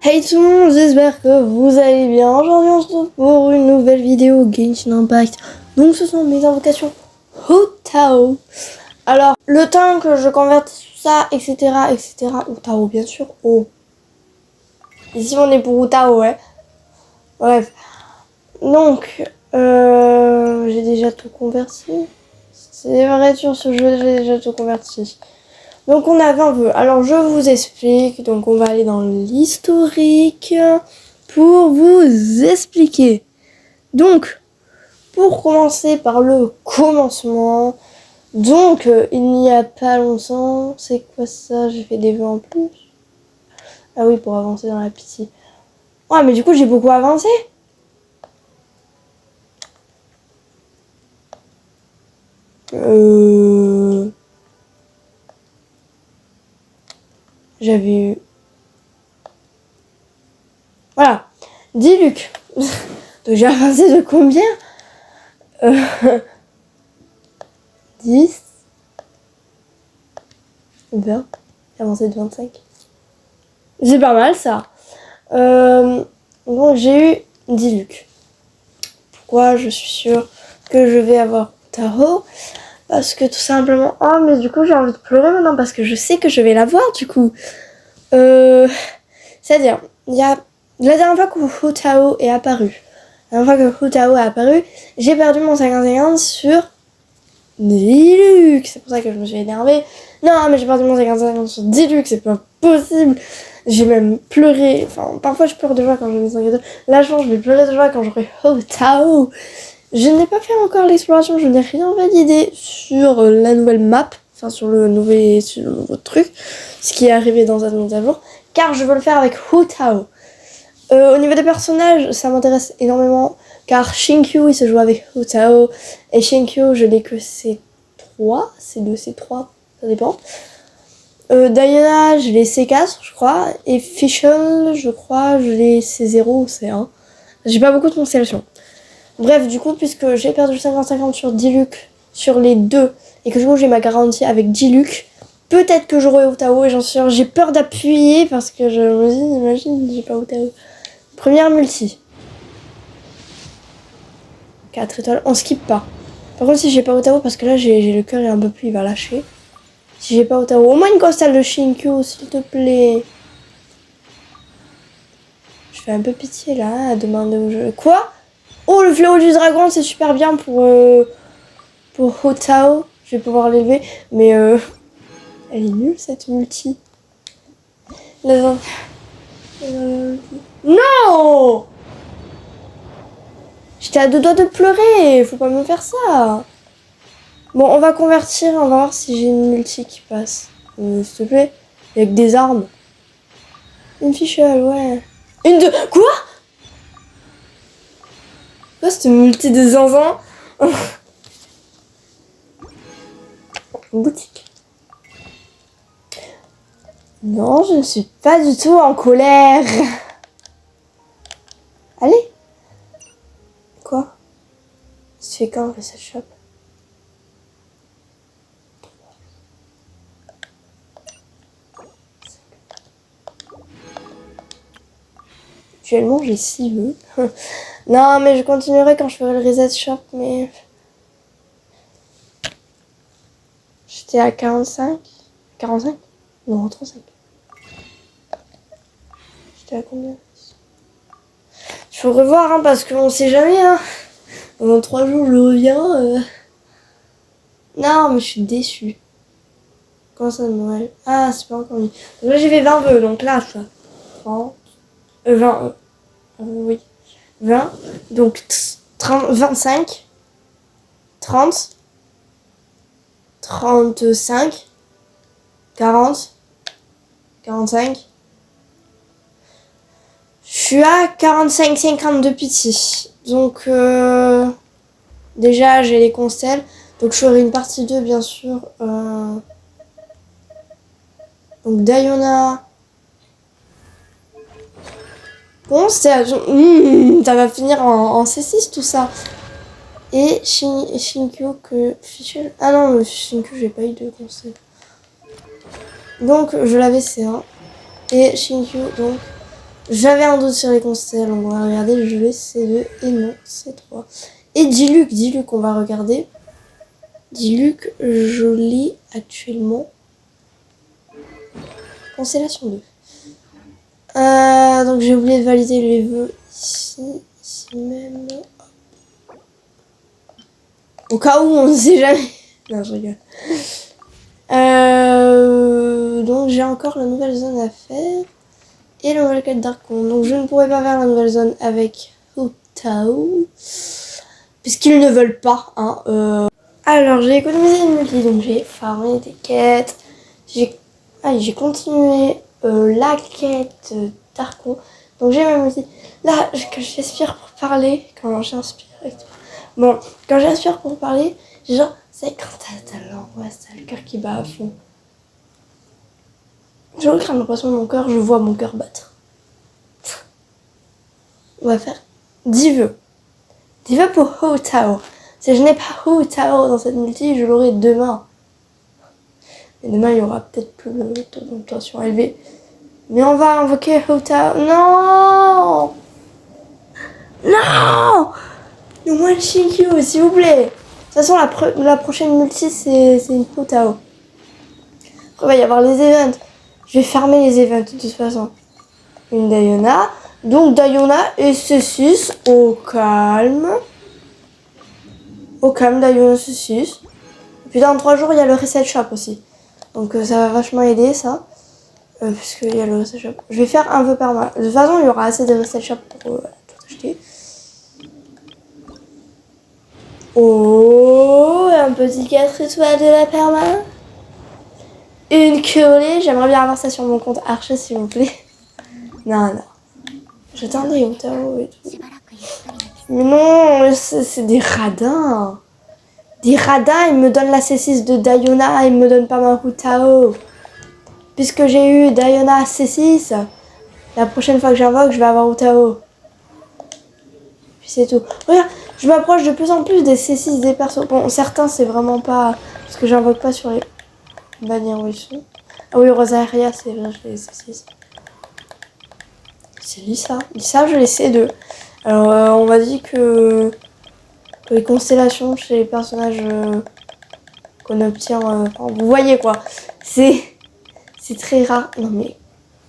Hey tout le monde, j'espère que vous allez bien. Aujourd'hui on se retrouve pour une nouvelle vidéo Genshin Impact. Donc ce sont mes invocations Hu-Tao. Alors le temps que je convertisse tout ça, etc. Hu-Tao bien sûr. Oh. Ici on est pour Hu-Tao, ouais. Bref. Donc j'ai déjà tout converti. C'est vrai, sur ce jeu j'ai déjà tout converti. Donc on avait un peu. Alors je vous explique. Donc on va aller dans l'historique pour vous expliquer. Donc pour commencer par le commencement. Donc il n'y a pas longtemps. C'est quoi ça? J'ai fait des vœux en plus. Ah oui, pour avancer dans la pitié. Ouais, mais du coup j'ai beaucoup avancé. J'avais eu... Voilà. 10 Luc. Donc j'ai avancé de combien 10 20. J'ai avancé de 25. C'est pas mal ça. Donc j'ai eu 10 Luc. Pourquoi je suis sûre que je vais avoir Taro? Parce que tout simplement... Oh mais du coup j'ai envie de pleurer maintenant parce que je sais que je vais l'avoir du coup. C'est-à-dire, il y a... La dernière fois que Hu-Tao est apparu, j'ai perdu mon 50-50 sur 10 Luc. C'est pour ça que je me suis énervée. Non, mais j'ai perdu mon 50-50 sur 10 Luc, c'est pas possible. J'ai même pleuré. Enfin, parfois je pleure de joie quand j'ai mes 5 Là, je pense que je vais pleurer de joie quand j'aurai Hu-Tao. Je n'ai pas fait encore l'exploration, je n'ai rien validé sur la nouvelle map. Enfin, sur le nouveau truc. Ce qui est arrivé dans cette mise à jour. Car je veux le faire avec Hu-Tao. Au niveau des personnages, ça m'intéresse énormément. Car Shinkyu, il se joue avec Hu-Tao. Et Shinkyu, je l'ai que C3. C2, C3, ça dépend. Diana, je l'ai C4, je crois. Et Fischl, je crois, je l'ai C0 ou C1. J'ai pas beaucoup de constellations. Bref, du coup, puisque j'ai perdu 50-50 sur 10 Luc, sur les deux, et que du coup j'ai ma garantie avec 10 Luc, peut-être que j'aurai Hu-Tao et j'en suis sûre. J'ai peur d'appuyer parce que je me dis, imagine, j'ai pas Hu-Tao. Première multi. 4 étoiles, on skip pas. Par contre, si j'ai pas Hu-Tao, parce que là j'ai le cœur et un peu plus, il va lâcher. Si j'ai pas Hu-Tao, au moins une constelle de Shinkyu, s'il te plaît. Je fais un peu pitié là, à demander au jeu. Quoi? Oh, le fléau du dragon, c'est super bien pour Hu-Tao. Je vais pouvoir l'élever, mais elle est nulle cette multi. Non! J'étais à deux doigts de pleurer, faut pas me faire ça. Bon, on va convertir, on va voir si j'ai une multi qui passe. S'il te plaît, avec des armes. Une fichelle, ouais. Une de... Quoi? Quoi cette multi de zinzin? Boutique. Non, je ne suis pas du tout en colère. Allez. Quoi? Tu fais quand reset shop? Actuellement, j'ai 6 vœux. Non, mais je continuerai quand je ferai le reset shop, mais... J'étais à 45? 45? Non, 35. J'étais à combien? Il faut revoir, hein, parce qu'on sait jamais, hein. Dans 3 jours, je reviens. Non, mais je suis déçue. Comment ça, Noël? Ah, c'est pas encore mis. Donc là, j'ai fait 20 vœux, donc là, ça... 30... 20... oui. 20. Donc, 30, 25... 30... 35... 40... 45... Je suis à 45-50 de pitié. Donc, déjà, j'ai les constelles. Donc, je ferai une partie 2, bien sûr. Donc, Diana. Constellation. Ça va finir en C6, tout ça. Et Shinkyu que... Fischl. Ah non, Shinkyu, j'ai pas eu de constelle. Donc, je l'avais C1. Et Shinkyu, donc... J'avais un doute sur les constellations, on va regarder. Je vais C2 et non C3. Et Diluc, on va regarder. Diluc, je l'ai actuellement. Constellation 2. Donc j'ai oublié de valider les vœux ici même. Au cas où, on ne sait jamais. Non, je rigole. Donc j'ai encore la nouvelle zone à faire. Et la nouvelle quête d'Archon. Donc je ne pourrais pas faire la nouvelle zone avec Hu Tao. Puisqu'ils ne veulent pas. Hein, Alors j'ai économisé une multi. Donc j'ai farmé des quêtes. J'ai continué la quête d'Archon. Donc j'ai ma multi. Là, quand j'inspire pour parler. Quand j'inspire et tout. Bon, quand j'inspire pour parler, j'ai genre, c'est quand t'as l'angoisse, t'as le cœur qui bat à fond. Je regarde l'impression de mon cœur, je vois mon cœur battre. On va faire 10 vœux. 10 vœux pour Hu Tao. Si je n'ai pas Hu Tao dans cette multi, je l'aurai demain. Et demain, il y aura peut-être plus le taux de tension élevé. Mais on va invoquer Hu Tao. Non! Non! Le One Shinkyu, s'il vous plaît. De toute façon, la prochaine multi, c'est une Hu Tao. Après, il va y avoir les events. Je vais fermer les events de toute façon. Une Diona. Donc, Diona et C6 au calme. Au calme, Diona C6. Et puis, dans 3 jours, il y a le reset shop aussi. Donc, ça va vachement aider, ça. Puisqu'il y a le reset shop. Je vais faire un vœu par mois. De toute façon, il y aura assez de reset shop pour tout acheter. Oh, un petit 4 étoiles de la perma. Une curée. J'aimerais bien avoir ça sur mon compte Archer, s'il vous plaît. Non. J'attendais au Tao et tout. Mais non, c'est des radins. Des radins, ils me donnent la C6 de Diona, ils me donnent pas ma Hu Tao. Puisque j'ai eu Diona C6, la prochaine fois que j'invoque, je vais avoir Hu Tao. Puis c'est tout. Regarde, je m'approche de plus en plus des C6 des persos. Bon, certains, c'est vraiment pas... Parce que j'invoque pas sur les bannières où ils sont. Ah oui, Rosaria, c'est vrai, je l'ai C6. C'est Lisa. Lisa, je l'ai C2. Alors, on m'a dit que les constellations chez les personnages qu'on obtient... vous voyez quoi. C'est très rare. Non mais,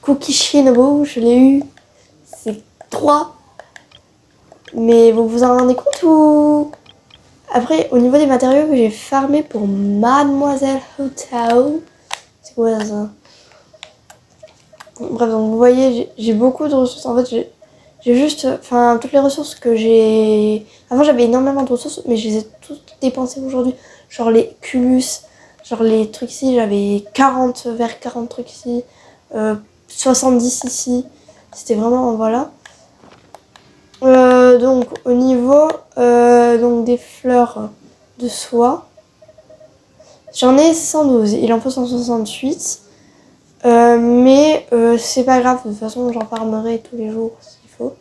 Cookie Shinobu, je l'ai eu. C'est 3. Mais vous vous en rendez compte ou... Après, au niveau des matériaux que j'ai farmé pour Mademoiselle Hu Tao, c'est quoi ça? Bref, donc vous voyez, j'ai beaucoup de ressources. En fait, j'ai juste... Enfin, toutes les ressources que j'ai... Avant, j'avais énormément de ressources, mais je les ai toutes dépensées aujourd'hui. Genre les culus, genre les trucs ici, j'avais 40, vers 40 trucs ici. 70 ici. C'était vraiment... Voilà. Donc, au niveau donc des fleurs de soie, j'en ai 112. Il en faut 168. Mais c'est pas grave, de toute façon j'en farmerai tous les jours s'il faut.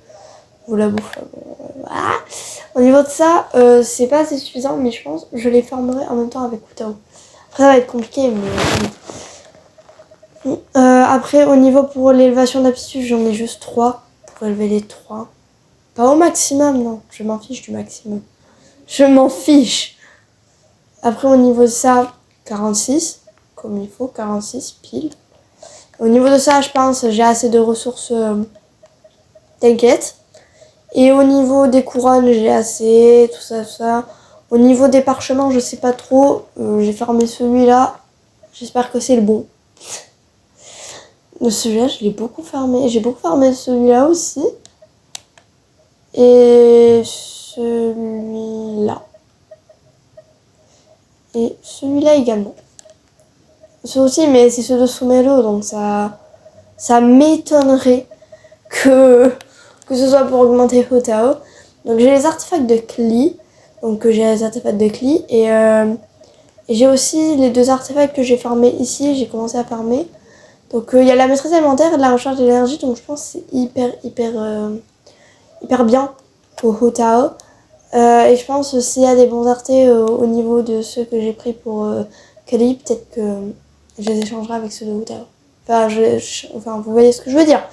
Vous la bouffe. Voilà. Au niveau de ça, c'est pas assez suffisant, mais je pense que je les farmerai en même temps avec Hu Tao. Après ça va être compliqué, mais... après au niveau pour l'élevation d'aptitude, j'en ai juste 3 pour élever les 3. Pas au maximum, non, je m'en fiche du maximum. Je m'en fiche. Après au niveau de ça, 46, comme il faut, 46 pile. Au niveau de ça, je pense j'ai assez de ressources, t'inquiète. Et au niveau des couronnes, j'ai assez, tout ça. Au niveau des parchemins, je sais pas trop. J'ai farmé celui-là. J'espère que c'est le bon. Celui-là, je l'ai beaucoup farmé. J'ai beaucoup farmé celui-là aussi. Et celui-là. Et celui-là également. Ceux aussi, mais c'est ceux de Sumero, donc ça m'étonnerait que ce soit pour augmenter Hu Tao. Donc j'ai les artefacts de Klee, et j'ai aussi les 2 artefacts que j'ai farmés ici, j'ai commencé à farmer. Donc il y a la maîtrise élémentaire et de la recharge d'énergie, donc je pense que c'est hyper bien pour Hu Tao. Et je pense s'il y a des bons artés au niveau de ceux que j'ai pris pour Klee, peut-être que je les échangerai avec ceux de Hu Tao. Enfin, vous voyez ce que je veux dire.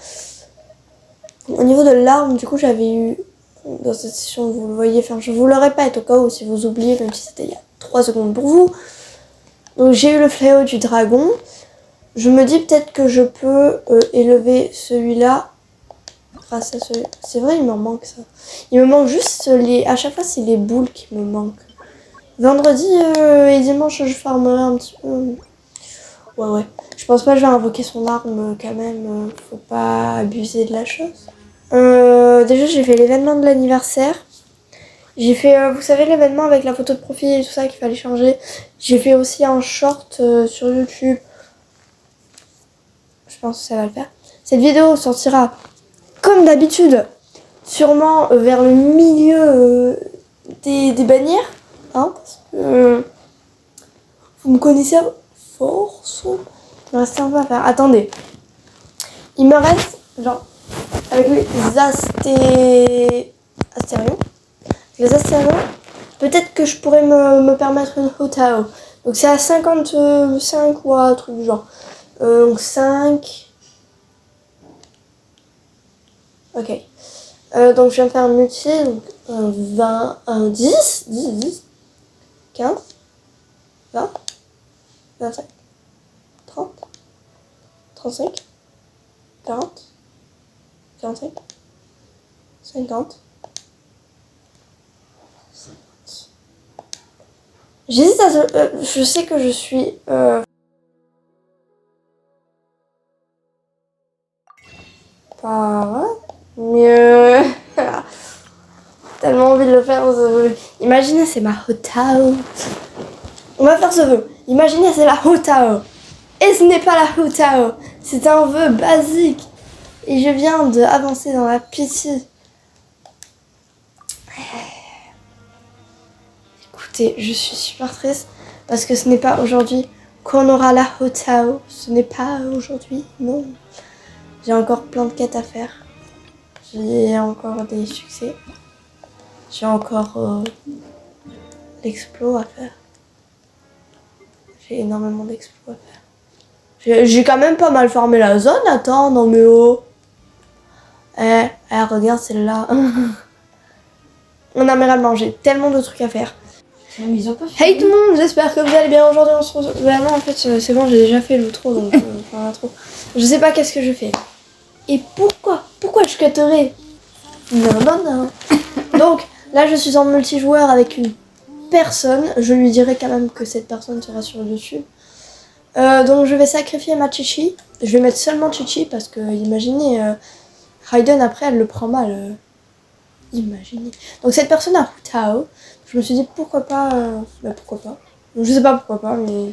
Au niveau de l'arme, du coup, j'avais eu dans cette session, vous le voyez, enfin, je vous le répète au cas où si vous oubliez, même si c'était il y a 3 secondes pour vous. Donc, j'ai eu le fléau du dragon. Je me dis peut-être que je peux élever celui-là grâce à celui-là. C'est vrai, il me manque ça. Il me manque juste les. À chaque fois, c'est les boules qui me manquent. Vendredi et dimanche, je farmerai un petit peu. Ouais. Je pense pas que je vais invoquer son arme quand même. Faut pas abuser de la chose. Déjà, j'ai fait l'événement de l'anniversaire. J'ai fait, vous savez, l'événement avec la photo de profil et tout ça qu'il fallait changer. J'ai fait aussi un short sur YouTube. Je pense que ça va le faire. Cette vidéo sortira comme d'habitude, sûrement vers le milieu des bannières. Hein, parce que vous me connaissez à force. Il me reste un peu à faire. Attendez. Il me reste, genre, avec les astérions. Les astérions, peut-être que je pourrais me permettre une Hotao. Donc c'est à 55 ou un truc du genre. Donc 5. Ok. Donc je viens de faire un multi. Donc 20, 10, 15, 20, 25, 30, 35, 40, 45, 50. J'hésite à... je sais que je suis... pas... mieux. Tellement envie de le faire, ce vœu. Imaginez, c'est ma Hotao. On va faire ce vœu. Imaginez, c'est la Hotao. Et ce n'est pas la Hotao. C'est un vœu basique. Et je viens d'avancer dans la pitié. Écoutez, je suis super triste parce que ce n'est pas aujourd'hui qu'on aura la Hotao. Ce n'est pas aujourd'hui, non. J'ai encore plein de quêtes à faire. J'ai encore des succès. J'ai encore l'explo à faire. J'ai énormément d'explos à faire. J'ai quand même pas mal farmé la zone. Attends, non mais oh. Regarde celle-là. On a réellement, j'ai tellement de trucs à faire. Hey tout le monde, j'espère que vous allez bien. Aujourd'hui on se retrouve... Vraiment en fait c'est bon, j'ai déjà fait l'outro donc l'intro. Je sais pas qu'est-ce que je fais. Et pourquoi je cutterai? Non. Donc là je suis en multijoueur avec une personne. Je lui dirai quand même que cette personne sera sur YouTube. Donc je vais sacrifier ma Chichi. Je vais mettre seulement Chichi parce que imaginez Raiden après elle le prend mal. Imaginez. Donc cette personne a Hutao. Je me suis dit pourquoi pas. Pourquoi pas. Je sais pas pourquoi pas mais.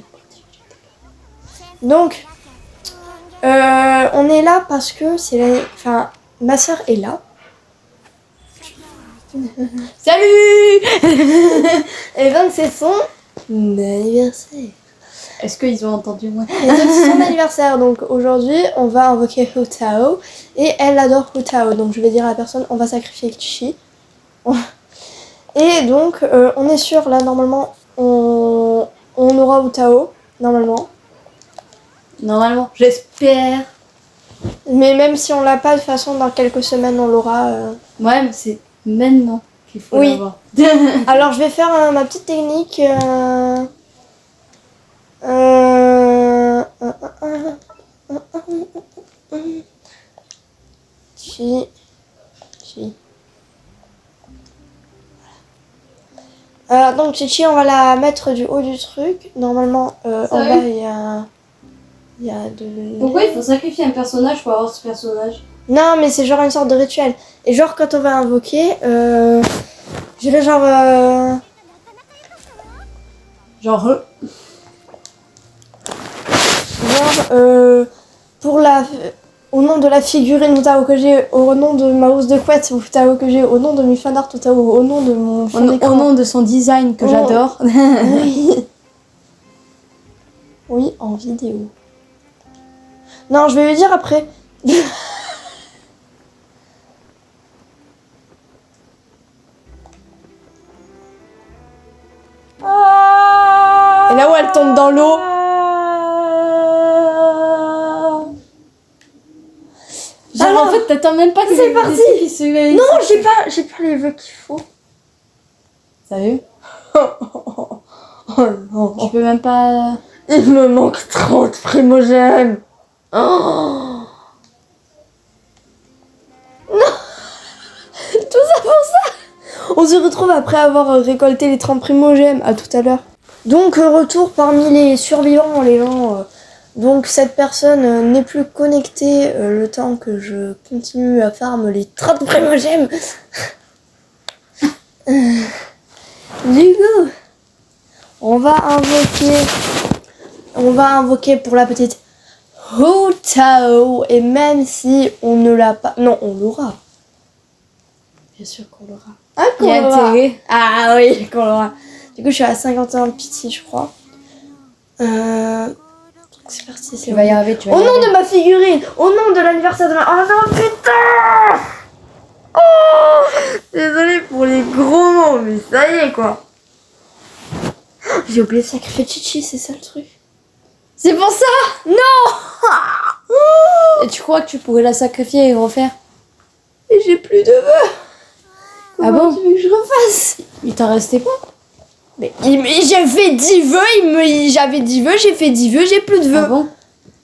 Donc on est là parce que c'est la. Enfin ma soeur est là. Salut. Et donc c'est son anniversaire. Est-ce qu'ils ont entendu moi? Et donc c'est son anniversaire, donc aujourd'hui on va invoquer Hutao et elle adore Hutao, donc je vais dire à la personne on va sacrifier Chichi. Et donc on est sûr là normalement on aura Hutao, normalement. Normalement, j'espère. Mais même si on l'a pas de toute façon dans quelques semaines on l'aura. Ouais mais c'est maintenant qu'il faut l'avoir. Alors je vais faire ma petite technique. Chi. Donc Chichi, on va la mettre du haut du truc. Normalement, en bas, il y a de... Pourquoi il faut sacrifier un personnage pour avoir ce personnage? Non, mais c'est genre une sorte de rituel. Et genre, quand on va invoquer, j'irai genre... pour la... Au nom de la figurine Hutao que j'ai, au nom de ma housse de couette Hutao que j'ai, au nom de mes fanarts Hutao, au nom de mon fond d'écran. Au nom de son design que j'adore. Oui. Oui, en vidéo. Non, je vais lui dire après. Et là où elle tombe dans l'eau. Genre en fait T'attends même pas que C'est les parti. dessins qui se... Non, j'ai pas les vœux qu'il faut. Sérieux? Oh non. Tu peux même pas... Il me manque 30 primogèmes. Oh. Non. Tout ça pour ça. On se retrouve après avoir récolté les 30 primogèmes. À tout à l'heure. Donc, retour parmi les survivants, les gens. Donc, cette personne n'est plus connectée le temps que je continue à farm les 30 primogèmes. Du coup, on va invoquer pour la petite Hu Tao. Et même si on ne l'a pas... Non, on l'aura. Bien sûr qu'on l'aura. Ah, Il y a intérêt. Ah oui, qu'on l'aura. Du coup, je suis à 51 pitié, je crois. C'est parti, c'est Tu vas y arriver, tu vas Au y nom arriver. de ma figurine, au nom de l'anniversaire de ma... Oh non, putain. Oh, désolée pour les gros mots, mais ça y est, quoi. J'ai oublié de sacrifier Chichi, c'est ça le truc. C'est pour ça. Non. Et tu crois que tu pourrais la sacrifier et refaire? Et j'ai plus de vœux. Ah Comment bon? tu veux que je refasse? Il t'en restait pas? Mais j'ai fait 10 vœux, j'avais 10 vœux, j'ai fait 10 vœux, j'ai plus de vœux. Ah bon?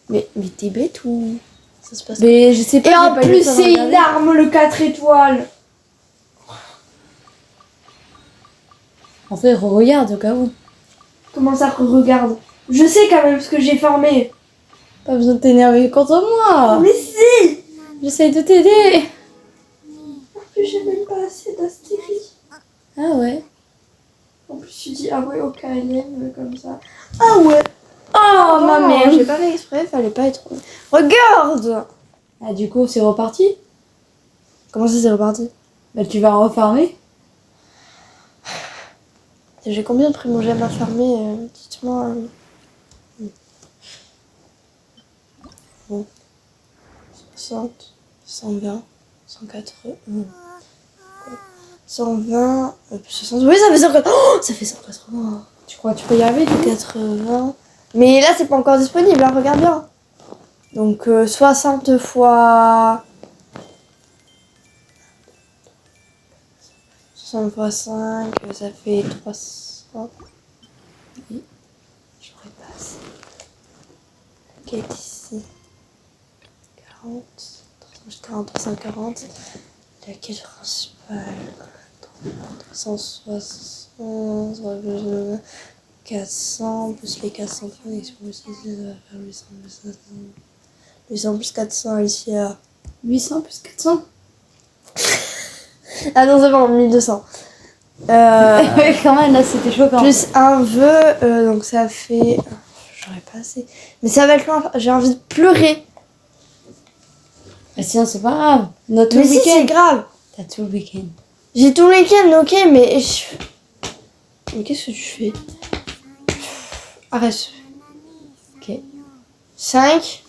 Mais t'es bête ou ça se passe? Mais je sais pas. Et j'ai en pas eu le plus, temps de c'est regarder. une arme, le 4 étoiles. En fait, regarde au cas où. Comment ça, regarde? Je sais quand même ce que j'ai formé. Pas besoin de t'énerver contre moi. Mais si. J'essaye de t'aider. En plus, j'ai même pas assez d'astérie. Ah ouais. En plus, tu dis ah ouais au KLM comme ça. Ah ouais. Oh ma mère. J'ai pas fait exprès, fallait pas être... Regarde. Ah du coup, c'est reparti. Comment ça, c'est reparti? Bah tu vas refarmer. J'ai combien de primogèmes à farmer? Dites-moi. Bon. 60, 120, 180, 120, 60. Oui, ça fait 180. Oh, ça fait 180. Tu crois que tu peux y arriver? 80. Mais là, c'est pas encore disponible, hein, regarde bien. Donc, 60 fois... 60 fois 5, ça fait 300. Oui. J'aurais pas assez. Ok, ici. 40. 40, 340. La quête principale. 360. 400 plus les 400 connexions plus 6, ça va faire 800 plus 400. 800 plus 400 ici à... 800 plus 400. Ah non, c'est bon, 1200. Ouais, quand même, là, c'était choquant. Plus un vœu, donc ça fait... J'aurais pas assez. Mais ça va être loin, j'ai envie de pleurer. Mais sinon, c'est pas grave. On a tout Mais le si, c'est week-end. grave. T'as tout le week-end. J'ai tout le week-end, ok, mais... Mais qu'est-ce que tu fais? Arrête. Ok. 5.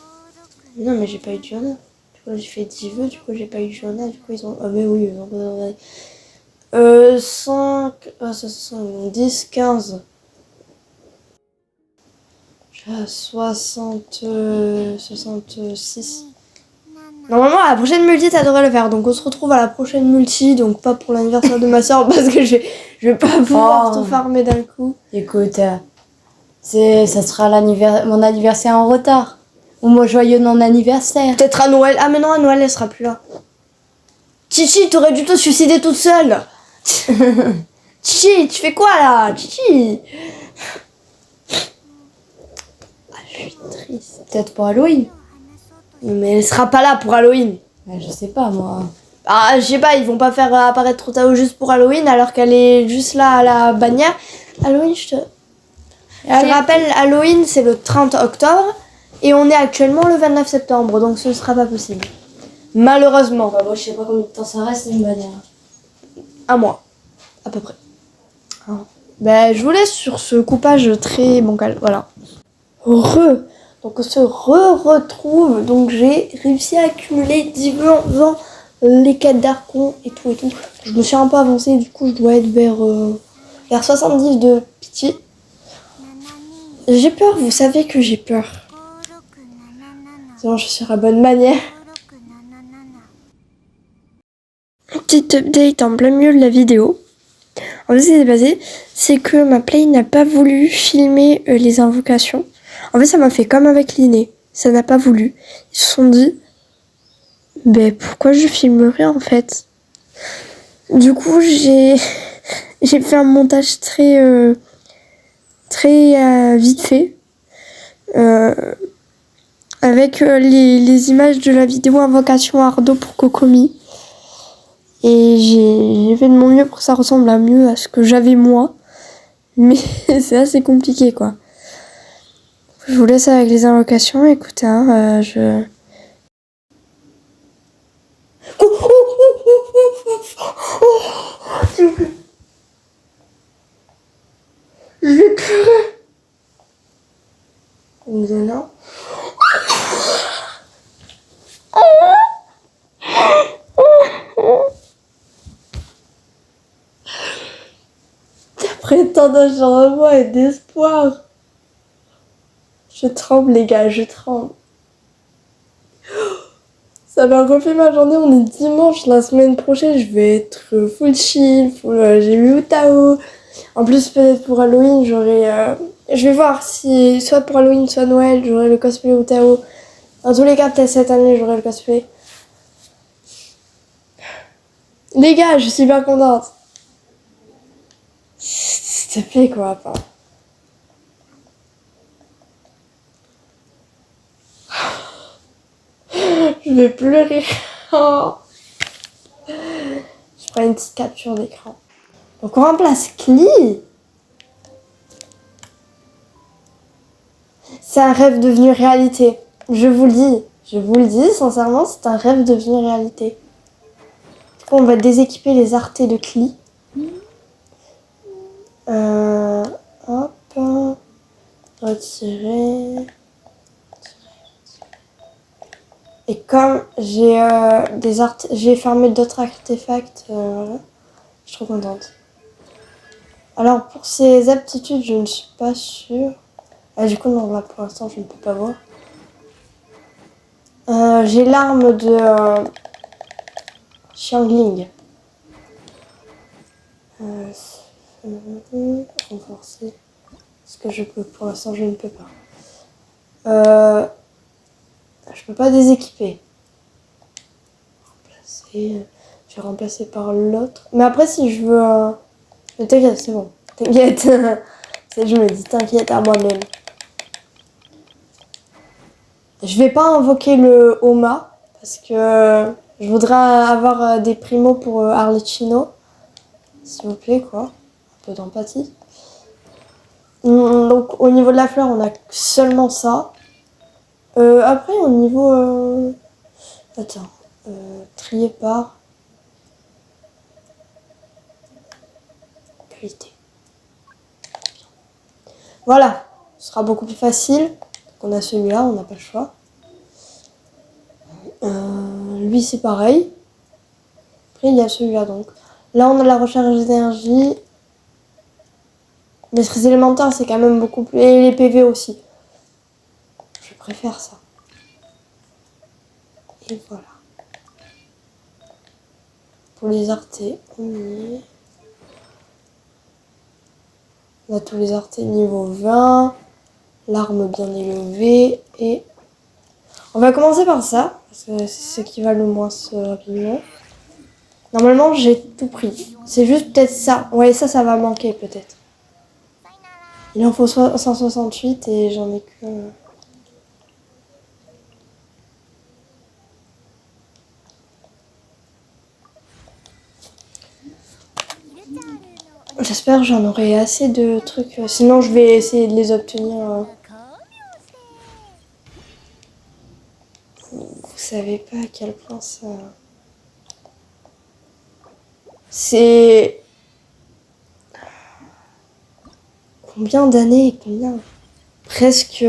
Non, mais j'ai pas eu de Johanna. Du coup, j'ai fait 10 vœux, du coup, j'ai pas eu de Johanna. Du coup, ils ont... Ah, mais oui, ils ont... 5... Ah, ça, 10, 15. J'ai 66. Normalement, à la prochaine multi, ça devrait le faire. Donc, on se retrouve à la prochaine multi. Donc, pas pour l'anniversaire de ma soeur, parce que je vais pas pouvoir tout farmer d'un coup. Écoute, ça sera mon anniversaire en retard. Ou mon joyeux non-anniversaire. Peut-être à Noël. Ah, mais non, à Noël, elle sera plus là. Chichi, t'aurais dû te suicider toute seule. Chichi, tu fais quoi là? Chichi. Ah, je suis triste. Peut-être pour Halloween. Mais elle sera pas là pour Halloween. Je sais pas, moi. Ah, je sais pas, ils vont pas faire apparaître Rotao juste pour Halloween alors qu'elle est juste là à la bannière. Halloween, je te rappelle, Halloween, c'est le 30 octobre et on est actuellement le 29 septembre, donc ce ne sera pas possible. Malheureusement. Bah, moi, je sais pas combien de temps ça reste, une bannière. Un mois, à peu près. Ben, je vous laisse sur ce coupage très bancal, voilà. Donc on se retrouve, donc j'ai réussi à accumuler 10 vœux en faisant les quêtes d'Archon et tout et tout. Je me suis un peu avancée, du coup je dois être vers 70 de pitié. J'ai peur, vous savez que j'ai peur. Sinon je suis sur la bonne manière. petite update en plein milieu de la vidéo. En fait, ce qui s'est passé, c'est que ma Play n'a pas voulu filmer les invocations. En fait, ça m'a fait comme avec l'inné. Ça n'a pas voulu. Ils se sont dit, ben pourquoi je filmerais en fait? Du coup, j'ai fait un montage très vite fait. Avec les images de la vidéo Invocation Ardo pour Kokomi. Et j'ai fait de mon mieux pour que ça ressemble à mieux à ce que j'avais moi. Mais c'est assez compliqué quoi. Je vous laisse avec les invocations. Écoutez, je... S'il vous plaît. Je vais pleurer. Non. Après tant d'acharnement et d'espoir. Je tremble les gars, je tremble. Ça m'a refait ma journée, on est dimanche, la semaine prochaine je vais être full chill, j'ai eu Utao. En plus peut-être pour Halloween je vais voir si soit pour Halloween soit Noël j'aurai le cosplay Utao. Dans tous les cas peut-être cette année j'aurai le cosplay. Les gars, je suis bien contente. S'il te plaît quoi, enfin. Je vais pleurer. Oh. Je prends une petite capture d'écran. Donc on remplace Klee. C'est un rêve devenu réalité. Je vous le dis, sincèrement, c'est un rêve devenu réalité. Du coup, on va déséquiper les artés de Klee. Hop. Retirer. Et comme j'ai fermé d'autres artefacts, voilà, je suis trop contente. Alors pour ces aptitudes, je ne suis pas sûre. Ah, du coup, non, là pour l'instant, je ne peux pas voir. J'ai l'arme de Xiangling. Renforcer. Est-ce que je peux? Pour l'instant, je ne peux pas. Je peux pas déséquiper. Remplacer. Je vais remplacer par l'autre. Mais après, si je veux... Mais t'inquiète, c'est bon. T'inquiète. Je me dis, t'inquiète à moi-même. Je vais pas invoquer le Homa. Parce que je voudrais avoir des primos pour Arlecchino. S'il vous plaît, quoi. Un peu d'empathie. Donc, au niveau de la fleur, on a seulement ça. Après, au niveau... Attends. Trier par... Qualité. Voilà. Ce sera beaucoup plus facile. Donc, on a celui-là, on n'a pas le choix. Lui, c'est pareil. Après, il y a celui-là, donc. Là, on a la recharge d'énergie. Maîtrise élémentaire, c'est quand même beaucoup plus... Et les PV aussi. Je préfère ça. Et voilà. Pour les artés, on y est. On a tous les artés niveau 20. L'arme bien élevée. Et on va commencer par ça. Parce que c'est ce qui va le moins rapidement. Normalement, j'ai tout pris. C'est juste peut-être ça. Ouais, ça va manquer peut-être. Il en faut 168 et j'en ai que... J'espère que j'en aurai assez de trucs. Sinon, je vais essayer de les obtenir. Vous savez pas à quel point ça... C'est... Combien d'années? Combien? Presque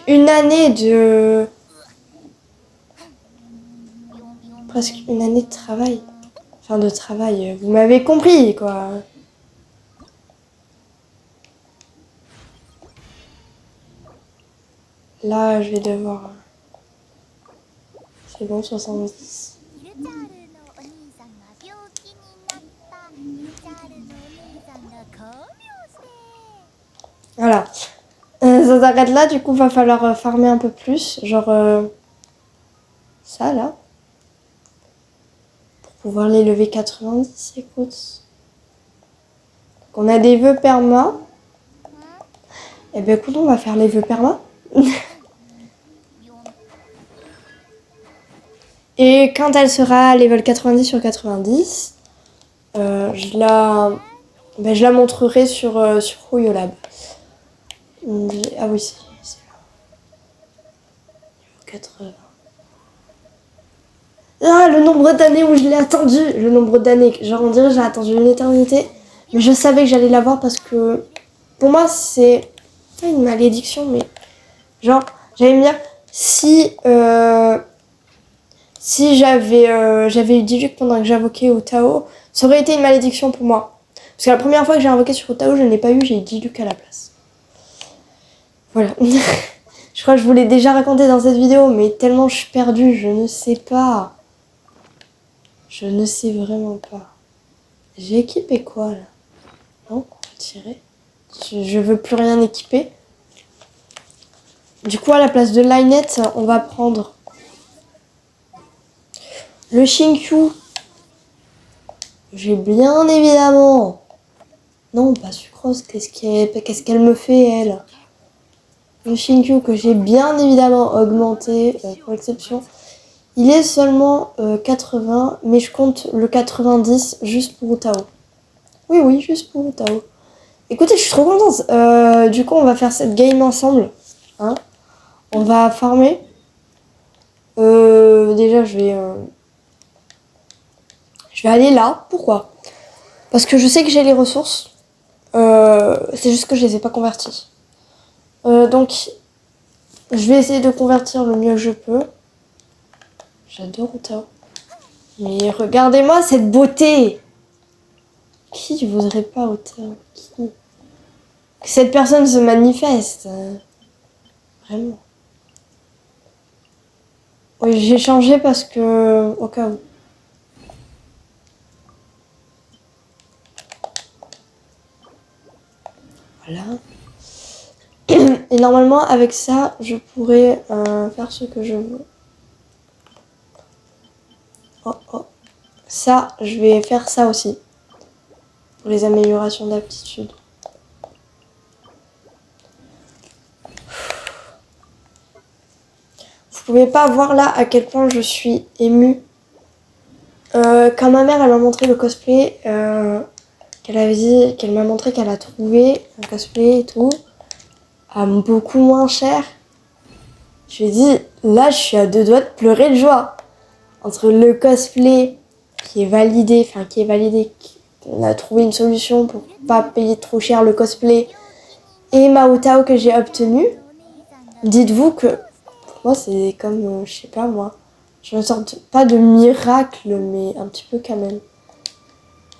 une année de... Presque une année de travail. Enfin, de travail, vous m'avez compris, quoi. Là, je vais devoir... C'est bon, 70. Voilà. Ça s'arrête là, du coup, va falloir farmer un peu plus. Genre, ça, là. Pour pouvoir les lever 90, écoute. Donc, on a des vœux perma. Eh ben, écoute, on va faire les vœux perma. Et quand elle sera level 90 sur 90, je la montrerai sur Royolab. Ah oui, c'est là. 80. Ah, le nombre d'années où je l'ai attendu. Le nombre d'années. Genre, on dirait que j'ai attendu une éternité. Mais je savais que j'allais l'avoir parce que pour moi, c'est pas une malédiction, mais genre, j'allais me dire, si j'avais eu Diluc pendant que j'invoquais au Tao, ça aurait été une malédiction pour moi. Parce que la première fois que j'ai invoqué sur Tao, je ne l'ai pas eu, j'ai eu Diluc à la place. Voilà. Je crois que je vous l'ai déjà raconté dans cette vidéo, mais tellement je suis perdue, je ne sais pas. Je ne sais vraiment pas. J'ai équipé quoi là? Non, on va tirer. Je veux plus rien équiper. Du coup, à la place de Linette, on va prendre le Shinkyu. J'ai bien évidemment. Non, pas Sucrose. Qu'est-ce qu'elle me fait, elle? Le Shinkyu que j'ai bien évidemment augmenté pour exception. Il est seulement 80, mais je compte le 90 juste pour Tao. Oui, juste pour Tao. Écoutez, je suis trop contente. Du coup, on va faire cette game ensemble. Hein, on va farmer. Déjà, je vais aller là. Pourquoi? Parce que je sais que j'ai les ressources. C'est juste que je les ai pas converties. Donc, je vais essayer de convertir le mieux que je peux. J'adore Tao. Mais regardez-moi cette beauté! Qui voudrait pas Tao? Qui? Que cette personne se manifeste. Vraiment. Oui, j'ai changé parce que... Au cas où. Voilà. Et normalement, avec ça, je pourrais faire ce que je veux. Oh. Ça, je vais faire ça aussi. Pour les améliorations d'aptitude. Vous pouvez pas voir là à quel point je suis émue. Quand ma mère, elle m'a montré le cosplay, qu'elle m'a montré qu'elle a trouvé un cosplay et tout, à beaucoup moins cher. Je lui ai dit, là, je suis à 2 doigts de pleurer de joie. Entre le cosplay qui est validé, on a trouvé une solution pour pas payer trop cher le cosplay, et Mao Tao que j'ai obtenu, dites-vous que pour moi, c'est comme, je sais pas moi, je ne sorte pas de miracle, mais un petit peu quand même.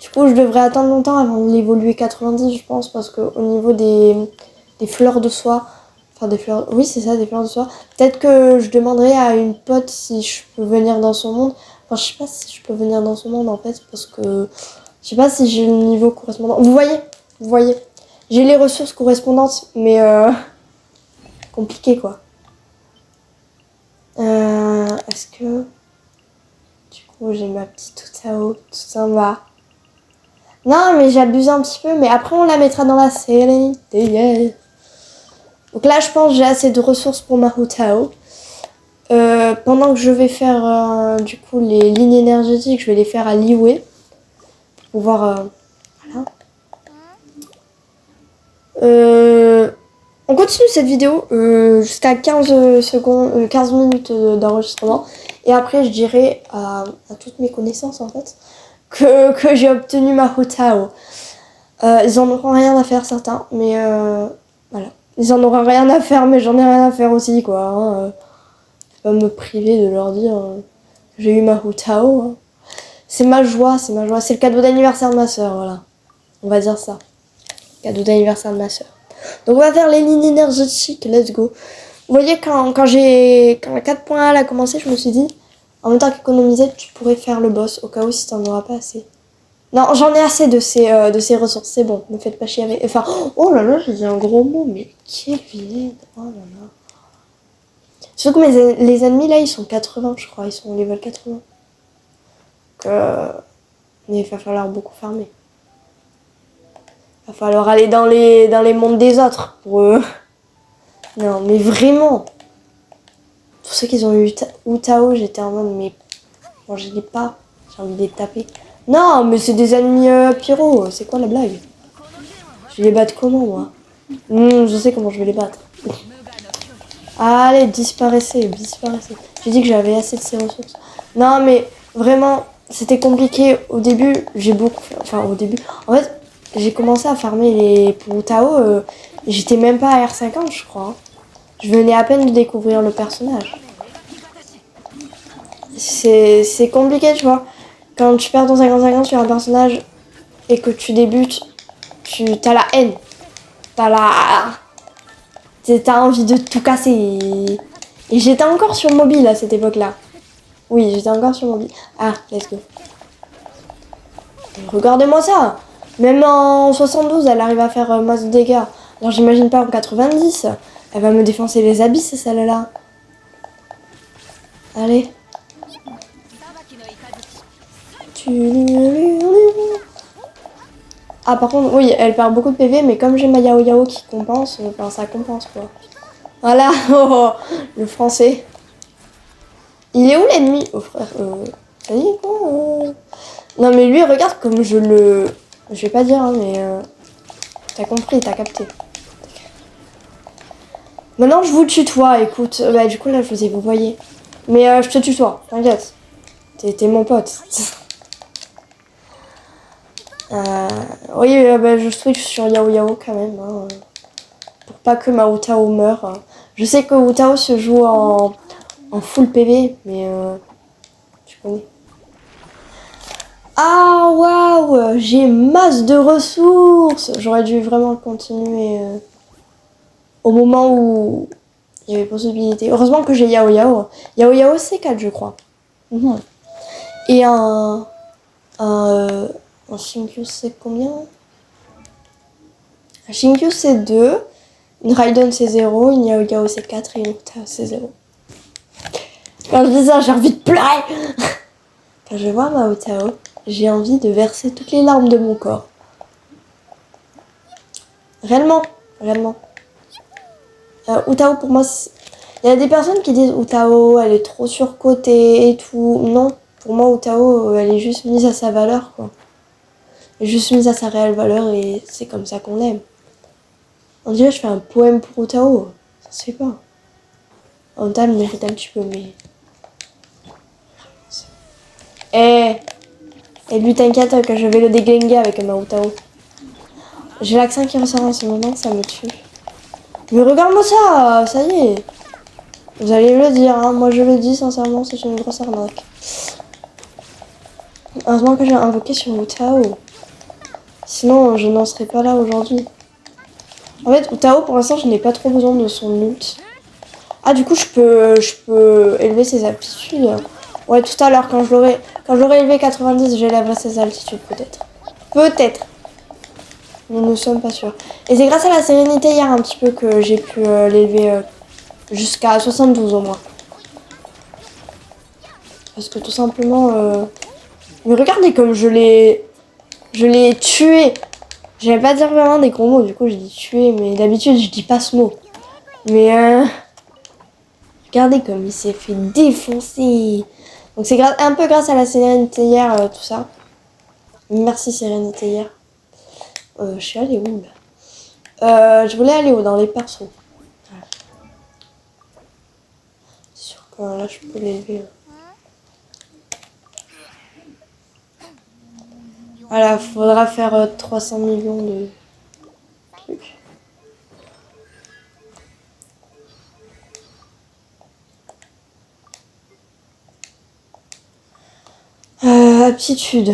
Du coup, je devrais attendre longtemps avant de l'évoluer 90, je pense, parce qu'au niveau des fleurs de soie, enfin des fleurs, oui c'est ça, des fleurs de soie, peut-être que je demanderai à une pote si je peux venir dans son monde. Enfin, je sais pas si je peux venir dans son monde en fait, parce que je sais pas si j'ai le niveau correspondant. Vous voyez, j'ai les ressources correspondantes, mais compliqué quoi. Est-ce que... Du coup, j'ai ma petite Tao, tout en bas. Non, mais j'abuse un petit peu, mais après on la mettra dans la série. Yeah. Donc là, je pense que j'ai assez de ressources pour ma Tao. Pendant que je vais faire du coup les lignes énergétiques, je vais les faire à Liyue. Pour pouvoir... voilà. On continue cette vidéo jusqu'à 15 secondes, 15 minutes d'enregistrement. Et après, je dirai à toutes mes connaissances en fait que j'ai obtenu ma Tao. Ils en auront rien à faire certains, mais voilà. Ils en auront rien à faire, mais j'en ai rien à faire aussi quoi. Hein. Pas me priver de leur dire que j'ai eu ma Tao. Hein. C'est ma joie, c'est le cadeau d'anniversaire de ma soeur, voilà. On va dire ça. Cadeau d'anniversaire de ma soeur. Donc on va faire les lignes énergétiques, let's go. Vous voyez, quand la 4.1 a commencé, je me suis dit, en même temps qu'économiser, tu pourrais faire le boss, au cas où si t'en auras pas assez. Non, j'en ai assez de ces ressources, c'est bon, ne faites pas chier avec... Enfin, oh là là, j'ai dit un gros mot, mais quel vilaine. Oh là là. Surtout que les ennemis, là, ils sont 80, je crois, ils sont au level 80. Mais il va falloir beaucoup farmer. Il va falloir aller dans les mondes des autres pour eux. Non, mais vraiment. Tous ceux qui ont eu Utao, j'étais en mode, mais... Bon, je l'ai pas, j'ai envie de les taper. Non, mais c'est des ennemis pyro, c'est quoi la blague? Je vais les battre comment, moi? Je sais comment je vais les battre. Allez, disparaissez. J'ai dit que j'avais assez de ces ressources. Non, mais vraiment, c'était compliqué. Au début, j'ai beaucoup... Enfin, au début... En fait, j'ai commencé à farmer les... Pour Tao, j'étais même pas à R50, je crois. Je venais à peine de découvrir le personnage. C'est compliqué, tu vois. Quand tu perds ton 50-50 sur un personnage et que tu débutes, t'as la haine. T'as envie de tout casser. Et j'étais encore sur mobile à cette époque-là. Oui, j'étais encore sur mobile. Ah, let's go. Regardez-moi ça. Même en 72, elle arrive à faire masse de dégâts. Alors j'imagine pas en 90. Elle va me défoncer les abysses, celle-là. Allez. Ah, par contre, oui, elle perd beaucoup de PV, mais comme j'ai ma Yao Yao qui compense, enfin, ça compense, quoi. Voilà, oh, le français. Il est où l'ennemi? Oh, frère, ça y est, quoi Non, mais lui, regarde comme je le... Je vais pas dire, hein, mais... T'as compris, t'as capté. Maintenant, je vous tutoie, écoute. Bah, du coup, là, je vous ai, vous voyez. Mais je te tutoie, t'inquiète. T'es mon pote. Oui, bah, je switch sur Yao Yao quand même. Hein, pour pas que ma Utao meure. Je sais que Utao se joue en full PV, mais tu connais. Ah waouh, j'ai masse de ressources. J'aurais dû vraiment continuer au moment où il y avait possibilité. Heureusement que j'ai Yao Yao. Yao Yao c'est 4 je crois. Et un Shinkyu c'est combien? Un Shinkyu c'est 2. Une Raiden c'est 0. Une Yao Yao c'est 4 et une Utao c'est 0. Quand je dis ça, j'ai envie de pleurer. Quand je vois ma Utao, j'ai envie de verser toutes les larmes de mon corps. Réellement. Utao pour moi, il y a des personnes qui disent Utao, elle est trop surcotée et tout. Non, pour moi Utao, elle est juste mise à sa valeur, quoi. Elle est juste mise à sa réelle valeur et c'est comme ça qu'on l'aime. On dirait que je fais un poème pour Utao. Ça se fait pas. Anta le mérite un petit peu, mais... Et lui t'inquiète que je vais le déglinguer avec ma Utao. J'ai l'accent qui ressort en ce moment, ça me tue. Mais regarde-moi ça y est. Vous allez le dire, hein. Moi je le dis sincèrement, c'est une grosse arnaque. Heureusement que j'ai invoqué sur Utao. Sinon, je n'en serais pas là aujourd'hui. En fait, Utao, pour l'instant, je n'ai pas trop besoin de son ult. Ah, du coup, je peux élever ses aptitudes. Ouais, tout à l'heure, quand je l'aurai élevé 90, j'élèverai ses altitudes, peut-être. Peut-être. Nous ne sommes pas sûrs. Et c'est grâce à la sérénité hier un petit peu que j'ai pu l'élever jusqu'à 72 au moins. Parce que tout simplement... Mais regardez comme je l'ai tué. J'allais pas dire vraiment des gros mots, du coup je dis tué, mais d'habitude je dis pas ce mot. Mais regardez comme il s'est fait défoncer. Donc c'est un peu grâce à la sérénité hier, tout ça. Merci sérénité hier. Je suis allée où là? Je voulais aller où? Dans les persos. Voilà. C'est sûr que là je peux l'élever. Voilà, faudra faire 300 millions de trucs. Aptitude.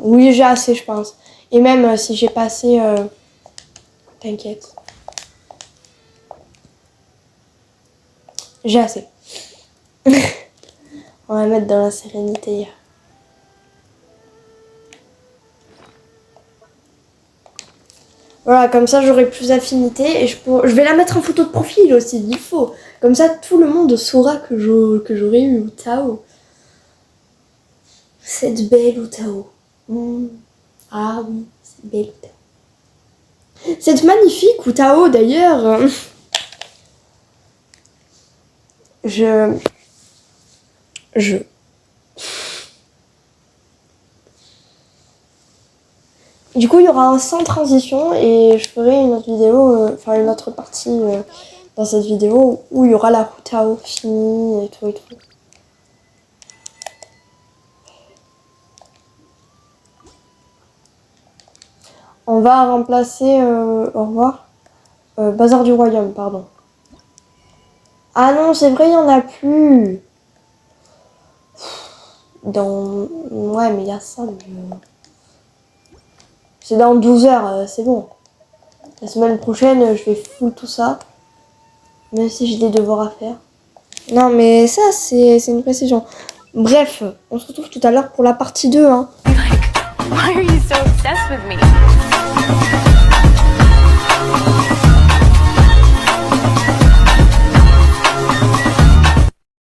Oui, j'ai assez, je pense. Et même si j'ai pas assez, t'inquiète. J'ai assez. On va mettre dans la sérénité. Voilà, comme ça j'aurai plus d'affinité et je vais la mettre en photo de profil aussi, il faut. Comme ça tout le monde saura que j'aurai eu Wu Tao. Cette belle Wu Tao. Ah oui, cette belle Wu Tao. Cette magnifique Wu Tao d'ailleurs. Du coup, il y aura un sans transition et je ferai une autre vidéo, une autre partie dans cette vidéo où il y aura la Wu Tao finie et tout et tout. On va remplacer, au revoir, Bazar du Royaume, pardon. Ah non, c'est vrai, il n'y en a plus. Ouais, mais il y a ça. C'est dans 12 heures, c'est bon. La semaine prochaine, je vais full tout ça. Même si j'ai des devoirs à faire. Non, mais ça, c'est une précision. Bref, on se retrouve tout à l'heure pour la partie 2. Hein. Why are you so obsessed with me?